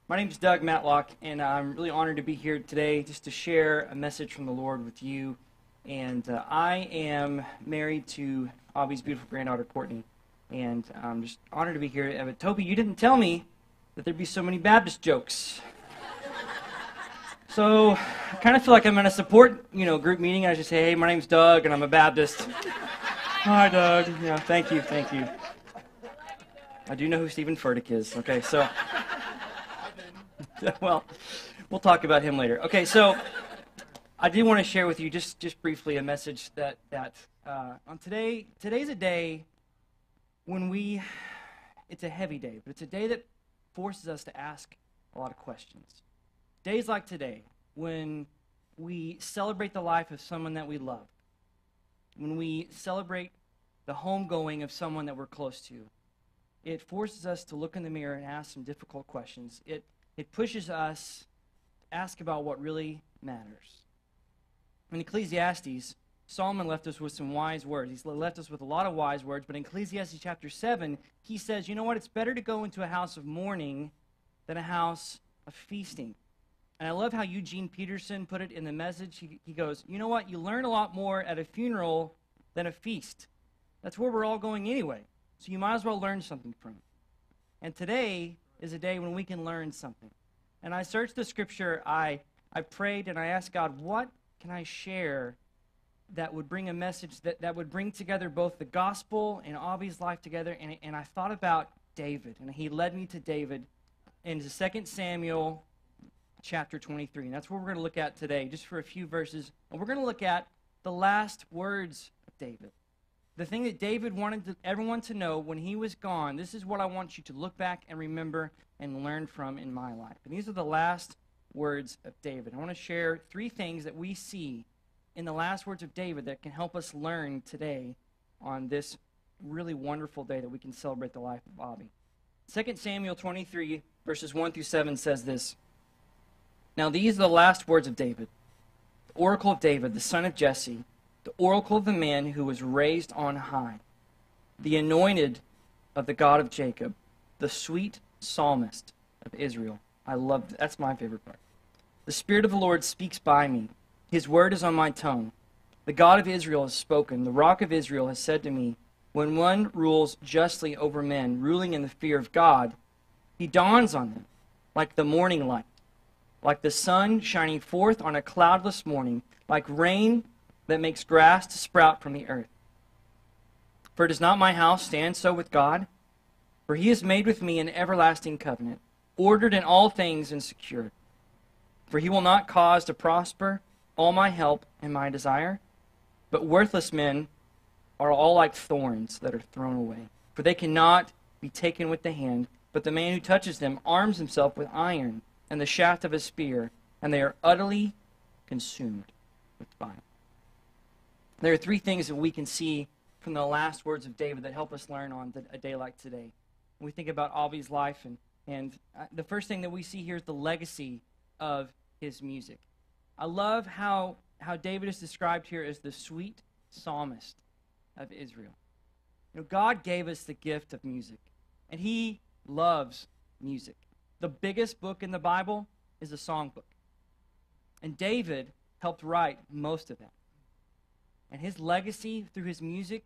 My name is Doug Matlock, and I'm really honored to be here today just to share a message from the Lord with you. And I am married to Aubie's beautiful granddaughter, Courtney, and I'm just honored to be here. But Toby, you didn't tell me that there'd be so many Baptist jokes. So I kind of feel like I'm in a support, group meeting. I just say, hey, my name's Doug, and I'm a Baptist. Hi, Doug. Yeah, thank you. I do know who Stephen Furtick is. Okay, so... Well, we'll talk about him later. Okay, so I do want to share with you just briefly a message that on today's a day when it's a heavy day, but it's a day that forces us to ask a lot of questions. Days like today, when we celebrate the life of someone that we love, when we celebrate the homegoing of someone that we're close to, it forces us to look in the mirror and ask some difficult questions. It pushes us to ask about what really matters. In Ecclesiastes, Solomon left us with some wise words. He's left us with a lot of wise words, but in Ecclesiastes chapter 7, he says, you know what, it's better to go into a house of mourning than a house of feasting. And I love how Eugene Peterson put it in the message. He goes, you know what, you learn a lot more at a funeral than a feast. That's where we're all going anyway, so you might as well learn something from it. And today is a day when we can learn something. And I searched the scripture, I prayed, and I asked God, what can I share that would bring a message that would bring together both the gospel and Aubie's life together? And I thought about David, and he led me to David into 2 Samuel chapter 23. And that's what we're going to look at today, just for a few verses. And we're going to look at the last words of David. The thing that David wanted everyone to know when he was gone, this is what I want you to look back and remember and learn from in my life. And these are the last words of David. I want to share 3 things that we see in the last words of David that can help us learn today on this really wonderful day that we can celebrate the life of Aubie. 2 Samuel 23, verses 1 through 7 says this. Now these are the last words of David, the oracle of David, the son of Jesse, the oracle of the man who was raised on high, the anointed of the God of Jacob, the sweet psalmist of Israel. That's my favorite part. The Spirit of the Lord speaks by me. His word is on my tongue. The God of Israel has spoken. The Rock of Israel has said to me, when one rules justly over men, ruling in the fear of God, he dawns on them like the morning light, like the sun shining forth on a cloudless morning, like rain that makes grass to sprout from the earth. For does not my house stand so with God? For he has made with me an everlasting covenant, ordered in all things and secured. For he will not cause to prosper all my help and my desire, but worthless men are all like thorns that are thrown away. For they cannot be taken with the hand, but the man who touches them arms himself with iron and the shaft of a spear, and they are utterly consumed with fire. There are 3 things that we can see from the last words of David that help us learn on a day like today. When we think about Aubie's life, and the first thing that we see here is the legacy of his music. I love how David is described here as the sweet psalmist of Israel. God gave us the gift of music, and he loves music. The biggest book in the Bible is a songbook, and David helped write most of that. And his legacy through his music,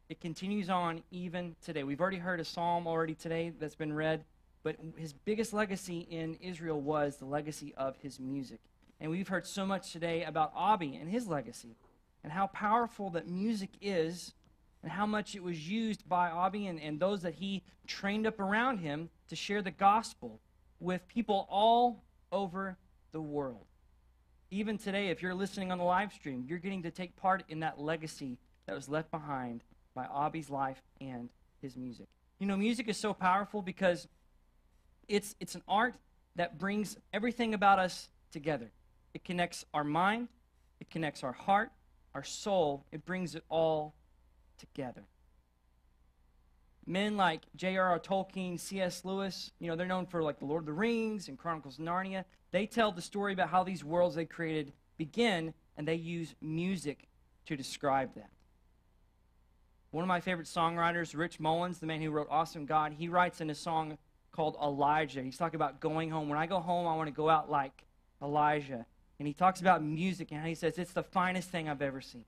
it continues on even today. We've already heard a psalm already today that's been read, but his biggest legacy in Israel was the legacy of his music. And we've heard so much today about Aubie and his legacy, and how powerful that music is, and how much it was used by Aubie and those that he trained up around him to share the gospel with people all over the world. Even today, if you're listening on the live stream, you're getting to take part in that legacy that was left behind by Aubie's life and his music. Music is so powerful because it's an art that brings everything about us together. It connects our mind, it connects our heart, our soul. It brings it all together. Men like J.R.R. Tolkien, C.S. Lewis, they're known for like The Lord of the Rings and Chronicles of Narnia. They tell the story about how these worlds they created begin, and they use music to describe that. One of my favorite songwriters, Rich Mullins, the man who wrote Awesome God, he writes in a song called Elijah. He's talking about going home. When I go home, I want to go out like Elijah. And he talks about music and how he says it's the finest thing I've ever seen.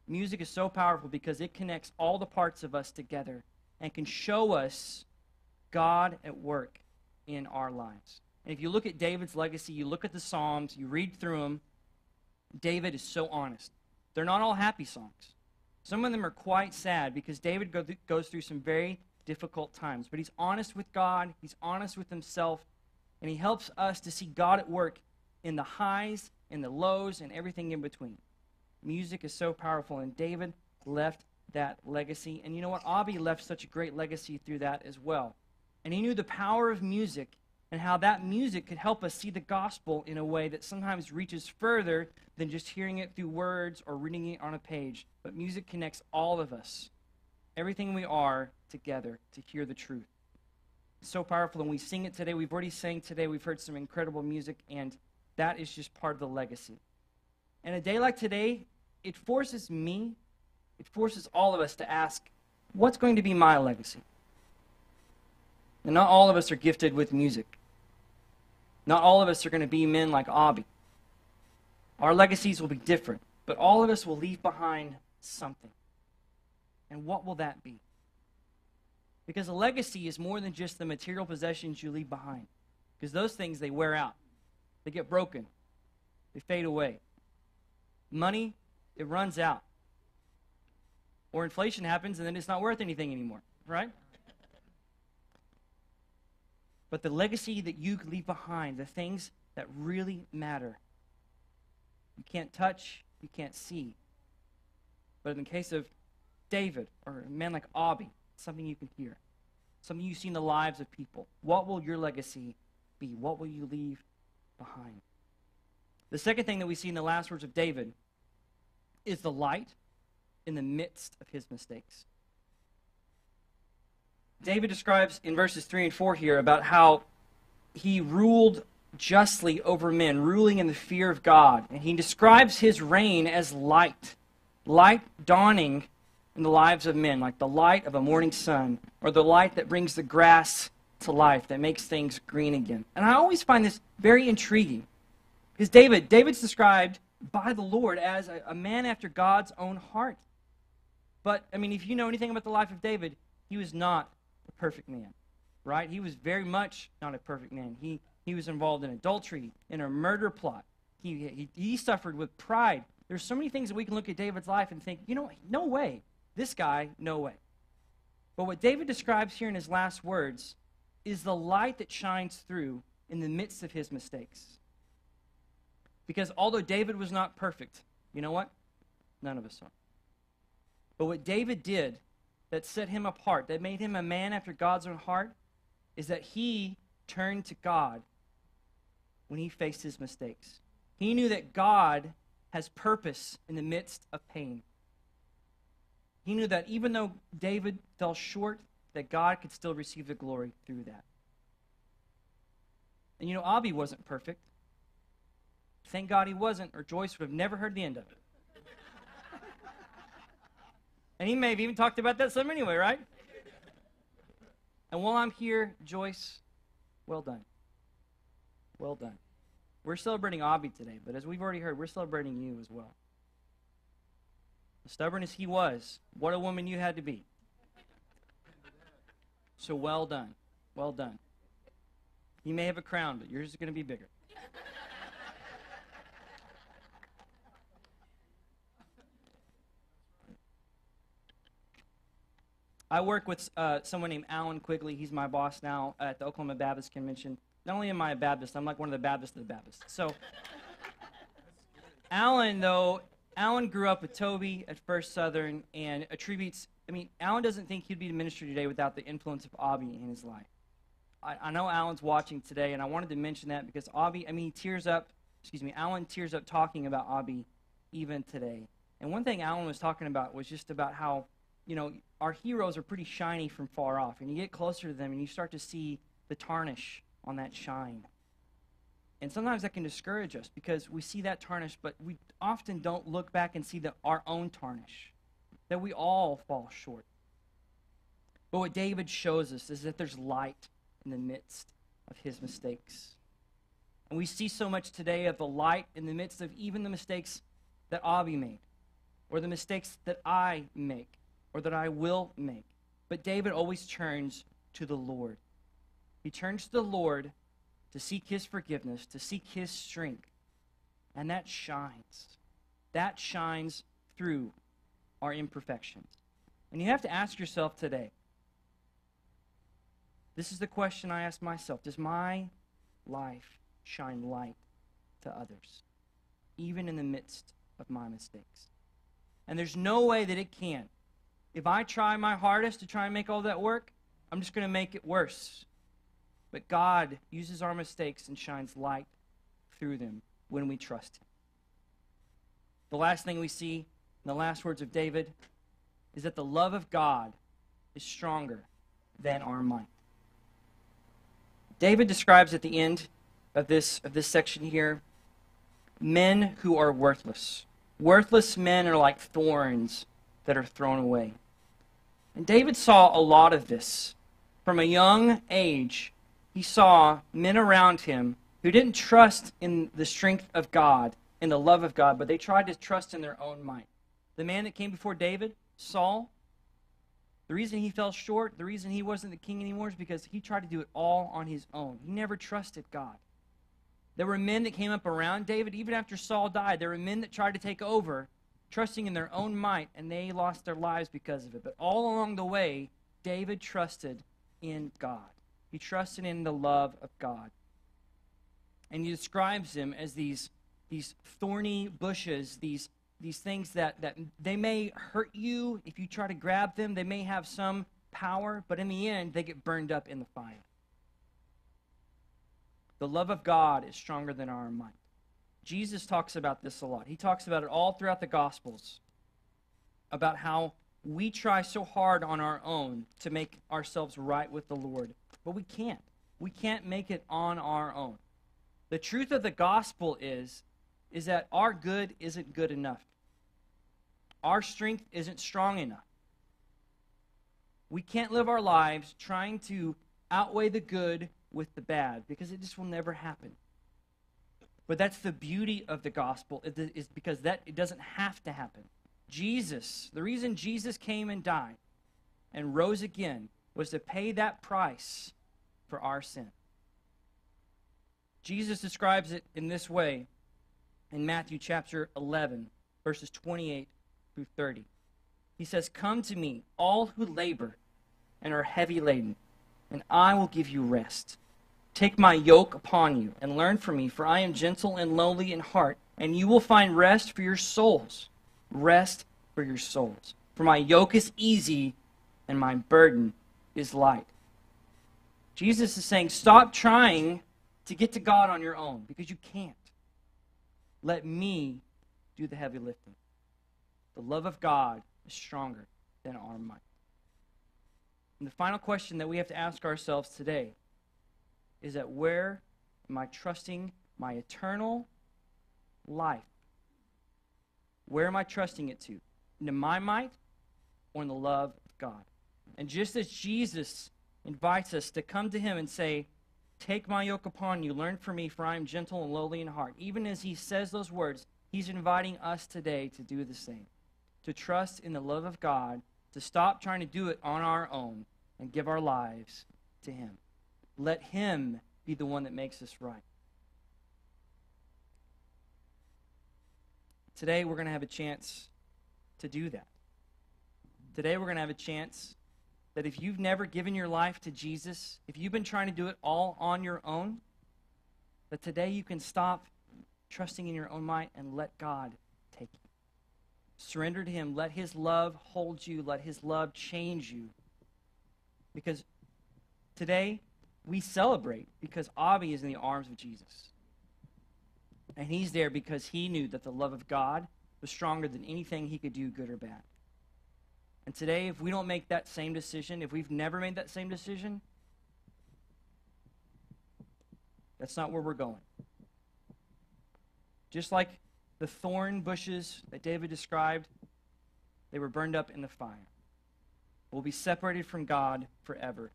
Music is so powerful because it connects all the parts of us together and can show us God at work in our lives. And if you look at David's legacy, you look at the Psalms, you read through them, David is so honest. They're not all happy songs. Some of them are quite sad because David goes through some very difficult times. But he's honest with God, he's honest with himself, and he helps us to see God at work in the highs, in the lows, and everything in between. Music is so powerful, and David left that legacy. And you know what? Aubie left such a great legacy through that as well. And he knew the power of music and how that music could help us see the gospel in a way that sometimes reaches further than just hearing it through words or reading it on a page. But music connects all of us, everything we are, together to hear the truth. It's so powerful, and we sing it today. We've already sang today. We've heard some incredible music, and that is just part of the legacy. And a day like today, it forces me, it forces all of us to ask, what's going to be my legacy? And not all of us are gifted with music. Not all of us are going to be men like Aubie. Our legacies will be different, but all of us will leave behind something. And what will that be? Because a legacy is more than just the material possessions you leave behind. Because those things, they wear out. They get broken. They fade away. Money, it runs out. Or inflation happens and then it's not worth anything anymore, right? But the legacy that you leave behind, the things that really matter, you can't touch, you can't see. But in the case of David, or a man like Aubie, it's something you can hear. Something you see in the lives of people. What will your legacy be? What will you leave behind? The second thing that we see in the last words of David is the light in the midst of his mistakes. David describes in verses 3 and 4 here about how he ruled justly over men, ruling in the fear of God. And he describes his reign as light dawning in the lives of men, like the light of a morning sun, or the light that brings the grass to life, that makes things green again. And I always find this very intriguing, because David's described by the Lord as a man after God's own heart. But, I mean, if you know anything about the life of David, he was not a perfect man, right? He was very much not a perfect man. He was involved in adultery, in a murder plot. He suffered with pride. There's so many things that we can look at David's life and think, you know, no way. This guy, no way. But what David describes here in his last words is the light that shines through in the midst of his mistakes. Because although David was not perfect, you know what? None of us are. But what David did that set him apart, that made him a man after God's own heart, is that he turned to God when he faced his mistakes. He knew that God has purpose in the midst of pain. He knew that even though David fell short, that God could still receive the glory through that. And you know, Aubie wasn't perfect. Thank God he wasn't, or Joyce would have never heard the end of it. And he may have even talked about that some anyway, right? And while I'm here, Joyce, well done. Well done. We're celebrating Aubie today, but as we've already heard, we're celebrating you as well. As stubborn as he was, what a woman you had to be. So well done. Well done. He may have a crown, but yours is going to be bigger. I work with someone named Alan Quigley. He's my boss now at the Oklahoma Baptist Convention. Not only am I a Baptist, I'm like one of the Baptists of the Baptists. So, Alan grew up with Toby at First Southern and attributes, Alan doesn't think he'd be in ministry today without the influence of Aubie in his life. I know Alan's watching today, and I wanted to mention that because Alan tears up talking about Aubie even today. And one thing Alan was talking about was just about how, our heroes are pretty shiny from far off, and you get closer to them and you start to see the tarnish on that shine. And sometimes that can discourage us because we see that tarnish, but we often don't look back and see our own tarnish, that we all fall short. But what David shows us is that there's light in the midst of his mistakes. And we see so much today of the light in the midst of even the mistakes that Aubie made, or the mistakes that I make, or that I will make. But David always turns to the Lord. He turns to the Lord to seek his forgiveness, to seek his strength. And that shines. That shines through our imperfections. And you have to ask yourself today, this is the question I ask myself, does my life shine light to others, even in the midst of my mistakes? And there's no way that it can. If I try my hardest to try and make all that work, I'm just going to make it worse. But God uses our mistakes and shines light through them when we trust him. The last thing we see in the last words of David is that the love of God is stronger than our might. David describes at the end of this section here, men who are worthless. Worthless men are like thorns that are thrown away. And David saw a lot of this. From a young age, he saw men around him who didn't trust in the strength of God, in the love of God, but they tried to trust in their own might. The man that came before David, Saul, the reason he fell short, the reason he wasn't the king anymore is because he tried to do it all on his own. He never trusted God. There were men that came up around David, even after Saul died. There were men that tried to take over, trusting in their own might, and they lost their lives because of it. But all along the way, David trusted in God. He trusted in the love of God. And he describes them as these thorny bushes, these things that they may hurt you if you try to grab them. They may have some power, but in the end, they get burned up in the fire. The love of God is stronger than our might. Jesus talks about this a lot. He talks about it all throughout the Gospels, about how we try so hard on our own to make ourselves right with the Lord, but we can't. We can't make it on our own. The truth of the gospel is that our good isn't good enough. Our strength isn't strong enough. We can't live our lives trying to outweigh the good with the bad, because it just will never happen. But that's the beauty of the gospel, is because that it doesn't have to happen. Jesus, the reason Jesus came and died and rose again was to pay that price for our sin. Jesus describes it in this way in Matthew chapter 11, verses 28 through 30. He says, "Come to me, all who labor and are heavy laden, and I will give you rest. Take my yoke upon you and learn from me, for I am gentle and lowly in heart, and you will find rest for your souls. Rest for your souls. For my yoke is easy and my burden is light." Jesus is saying, stop trying to get to God on your own, because you can't. Let me do the heavy lifting. The love of God is stronger than our might. And the final question that we have to ask ourselves today is that where am I trusting my eternal life? Where am I trusting it to? Into my might or in the love of God? And just as Jesus invites us to come to him and say, "Take my yoke upon you, learn from me, for I am gentle and lowly in heart." Even as he says those words, he's inviting us today to do the same. To trust in the love of God, to stop trying to do it on our own, and give our lives to him. Let him be the one that makes us right. Today we're going to have a chance to do that. Today we're going to have a chance that if you've never given your life to Jesus, if you've been trying to do it all on your own, that today you can stop trusting in your own might and let God take you. Surrender to him. Let his love hold you. Let his love change you. Because today we celebrate because Aubie is in the arms of Jesus. And he's there because he knew that the love of God was stronger than anything he could do, good or bad. And today, if we don't make that same decision, if we've never made that same decision, that's not where we're going. Just like the thorn bushes that David described, they were burned up in the fire. We'll be separated from God forever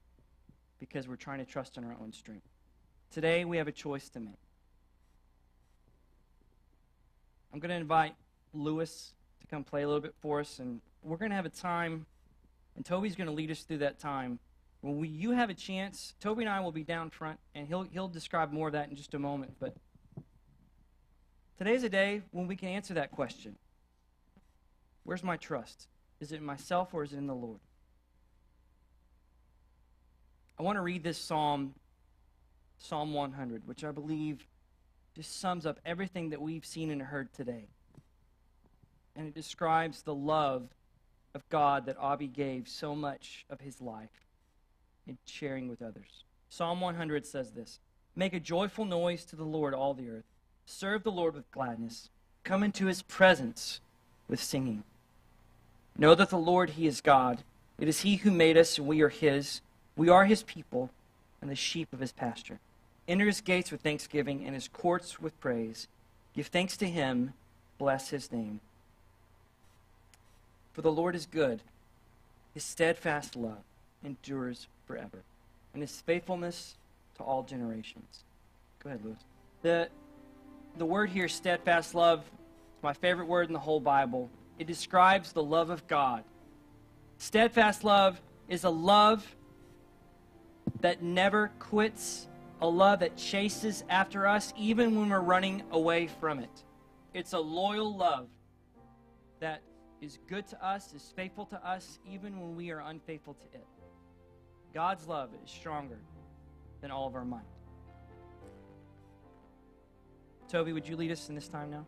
because we're trying to trust in our own strength. Today, we have a choice to make. I'm going to invite Lewis to come play a little bit for us, and we're going to have a time, and Toby's going to lead us through that time. When you have a chance, Toby and I will be down front, and he'll describe more of that in just a moment. But today's a day when we can answer that question. Where's my trust? Is it in myself or is it in the Lord? I want to read this Psalm 100, which I believe just sums up everything that we've seen and heard today. And it describes the love of God that Aubie gave so much of his life in sharing with others. Psalm 100 says this: "Make a joyful noise to the Lord, all the earth. Serve the Lord with gladness. Come into his presence with singing. Know that the Lord, he is God. It is he who made us, and we are his. We are his people and the sheep of his pasture. Enter his gates with thanksgiving and his courts with praise. Give thanks to him. Bless his name. For the Lord is good. His steadfast love endures forever, and his faithfulness to all generations." Go ahead, Lewis. The word here, steadfast love, is my favorite word in the whole Bible. It describes the love of God. Steadfast love is a love that never quits, a love that chases after us even when we're running away from it. It's a loyal love that is good to us, is faithful to us, even when we are unfaithful to it. God's love is stronger than all of our might. Toby, would you lead us in this time now?